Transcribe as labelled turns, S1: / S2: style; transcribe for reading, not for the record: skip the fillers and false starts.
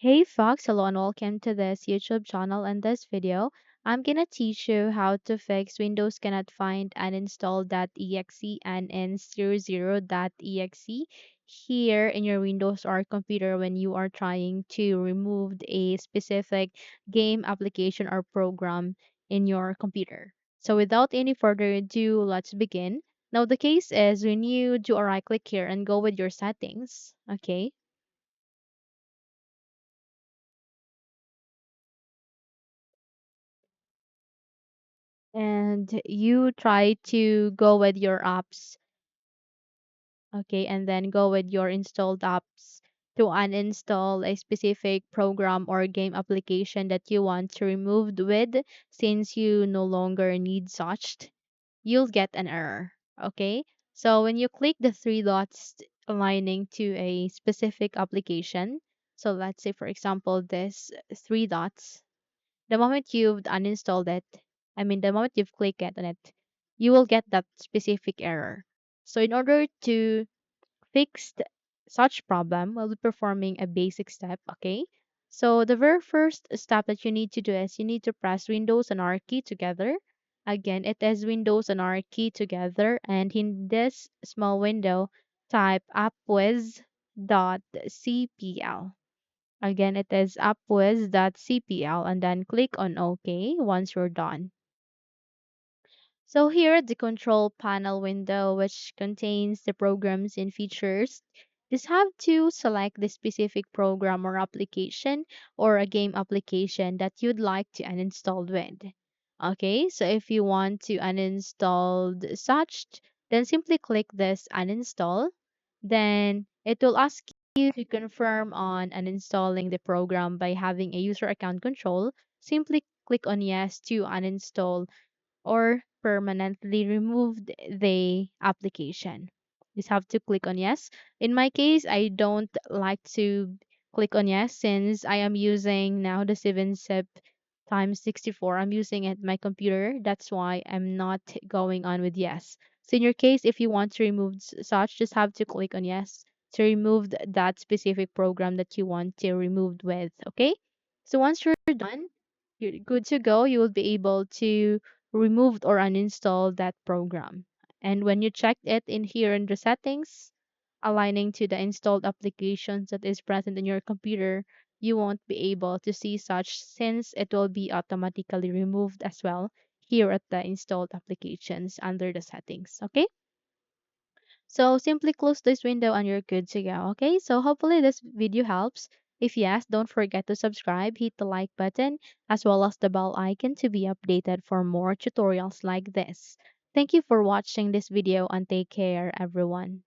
S1: Hey Fox, hello and welcome to this YouTube channel. In this video, I'm gonna teach you how to fix Windows cannot find uninstall.exe and n00.exe here in your Windows or computer when you are trying to remove a specific game application or program in your computer. So without any further ado, let's begin. Now the case is when you do a right click here and go with your settings, okay? And you try to go with your apps, okay, and then go with your installed apps to uninstall a specific program or game application that you want to remove with since you no longer need such, you'll get an error, okay? So when you click the three dots aligning to a specific application, so let's say for example this three dots, the moment you've uninstalled it, the moment you've clicked it on it, you will get that specific error. So in order to fix such problem, we'll be performing a basic step, okay? So the very first step that you need to do is you need to press Windows and R key together. Again, it is Windows and R key together, and in this small window, type appwiz.cpl. Again, it is upwiz.cpl and then click on OK once you're done. So here at the control panel window, which contains the programs and features, just have to select the specific program or application or a game application that you'd like to uninstall with. Okay, so if you want to uninstall such, then simply click this uninstall. Then it will ask you to confirm on uninstalling the program by having a user account control. Simply click on yes to uninstall or permanently remove the application. Just have to click on yes. In my case, I don't like to click on yes since I am using now the 7-zip times 64. I'm using it my computer. That's why I'm not going on with yes. So in your case, if you want to remove such, just have to click on yes to remove that specific program that you want to remove with. Okay. So once you're done, you're good to go. You will be able to remove or uninstall that program. And when you check it in here in the settings, aligning to the installed applications that is present in your computer, you won't be able to see such since it will be automatically removed as well here at the installed applications under the settings. Okay. So simply close this window and you're good to go. Okay, so hopefully this video helps. If yes, don't forget to subscribe, hit the like button, as well as the bell icon to be updated for more tutorials like this. Thank you for watching this video and take care, everyone.